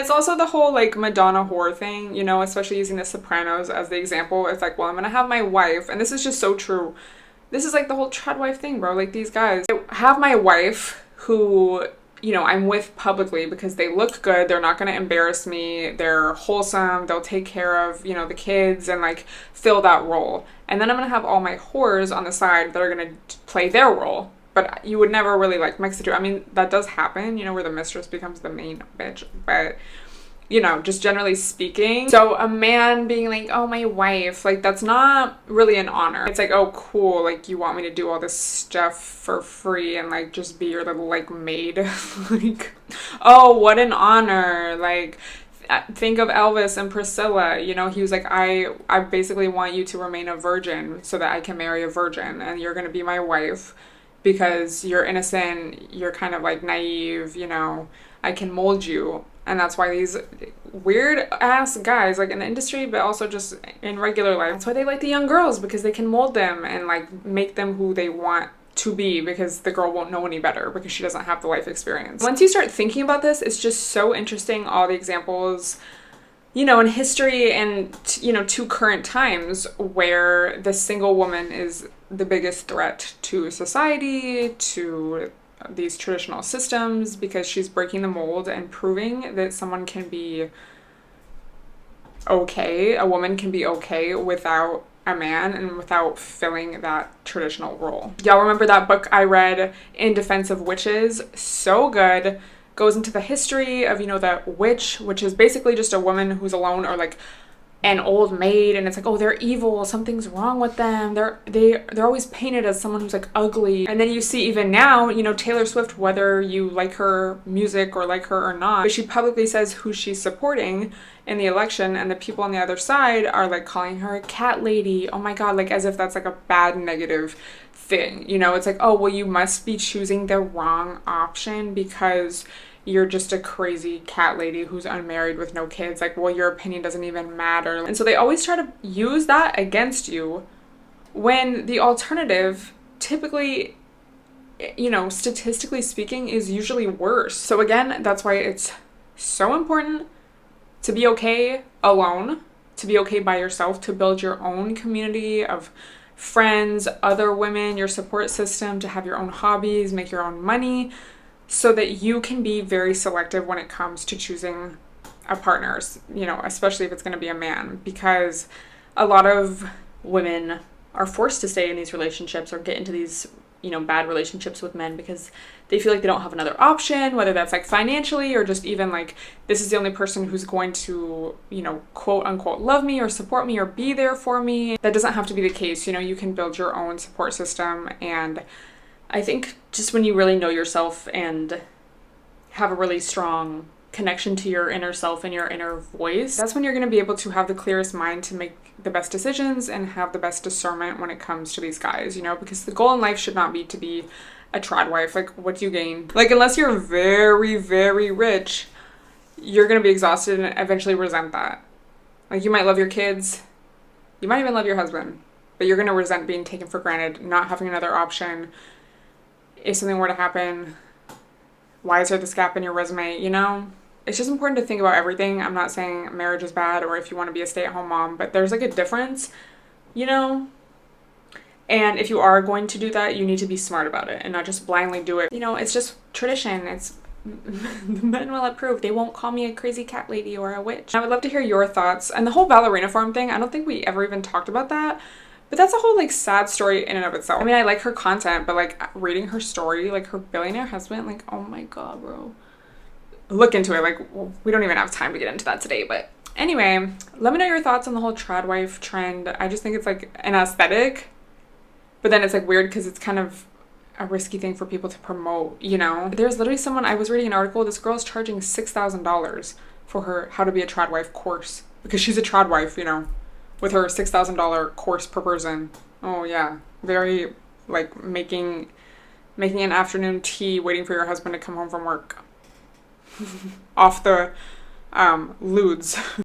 It's also the whole like Madonna whore thing, you know, especially using The Sopranos as the example. It's like, well, I'm gonna have my wife, and this is just so true. This is like the whole trad wife thing, bro. Like these guys. I have my wife who, you know, I'm with publicly because they look good, they're not gonna embarrass me, they're wholesome, they'll take care of, you know, the kids and like fill that role. And then I'm gonna have all my whores on the side that are gonna play their role. But you would never really like mix the two. I mean, that does happen, you know, where the mistress becomes the main bitch. But you know, just generally speaking. So a man being like, oh, my wife, like that's not really an honor. It's like, oh, cool, like you want me to do all this stuff for free and like just be your little like maid. Like, oh, what an honor. Like, think of Elvis and Priscilla, you know, he was like, I basically want you to remain a virgin so that I can marry a virgin and you're gonna be my wife because you're innocent, you're kind of like naive, you know, I can mold you. And that's why these weird ass guys, like in the industry, but also just in regular life, that's why they like the young girls, because they can mold them and like make them who they want to be, because the girl won't know any better because she doesn't have the life experience. Once you start thinking about this, it's just so interesting, all the examples, you know, in history and, you know, to current times where the single woman is the biggest threat to society, to these traditional systems, because she's breaking the mold and proving that someone can be okay, a woman can be okay without a man and without filling that traditional role. Y'all remember that book I read, In Defense of Witches? So good. Goes into the history of, you know, the witch, which is basically just a woman who's alone, or like an old maid, and it's like, oh, they're evil, something's wrong with them, they're always painted as someone who's like ugly. And then you see even now, you know, Taylor Swift, whether you like her music or like her or not, but she publicly says who she's supporting in the election, and the people on the other side are like calling her a cat lady. Oh my god, like as if that's like a bad negative thing, you know. It's like, oh well, you must be choosing the wrong option because you're just a crazy cat lady who's unmarried with no kids. Like, well, your opinion doesn't even matter. And so they always try to use that against you, when the alternative typically, you know, statistically speaking, is usually worse. So again, that's why it's so important to be okay alone, to be okay by yourself, to build your own community of friends, other women, your support system, to have your own hobbies, make your own money, so that you can be very selective when it comes to choosing a partner, you know, especially if it's going to be a man, because a lot of women are forced to stay in these relationships or get into these, you know, bad relationships with men because they feel like they don't have another option, whether that's like financially or just even like, this is the only person who's going to, you know, quote unquote love me or support me or be there for me. That doesn't have to be the case. You know, you can build your own support system. And I think just when you really know yourself and have a really strong connection to your inner self and your inner voice, that's when you're going to be able to have the clearest mind to make the best decisions and have the best discernment when it comes to these guys, you know, because the goal in life should not be to be a trad wife. Like, what do you gain? Like, unless you're very, very rich, you're going to be exhausted and eventually resent that. Like, you might love your kids, you might even love your husband, but you're going to resent being taken for granted, not having another option. If something were to happen, why is there this gap in your resume, you know? It's just important to think about everything. I'm not saying marriage is bad or if you want to be a stay-at-home mom, but there's like a difference, you know? And if you are going to do that, you need to be smart about it and not just blindly do it. You know, it's just tradition. It's the men will approve. They won't call me a crazy cat lady or a witch. I would love to hear your thoughts. And the whole ballerina farm thing, I don't think we ever even talked about that. But that's a whole like sad story in and of itself. I mean, I like her content, but like reading her story, like her billionaire husband, like, oh my god, bro. Look into it. Like, well, we don't even have time to get into that today. But anyway, let me know your thoughts on the whole trad wife trend. I just think it's like an aesthetic, but then it's like weird because it's kind of a risky thing for people to promote, you know? There's literally someone, I was reading an article, this girl's charging $6,000 for her How to Be a Trad Wife course because she's a trad wife, you know, with her $6,000 course per person. Oh yeah, very like making an afternoon tea waiting for your husband to come home from work. Off the ludes.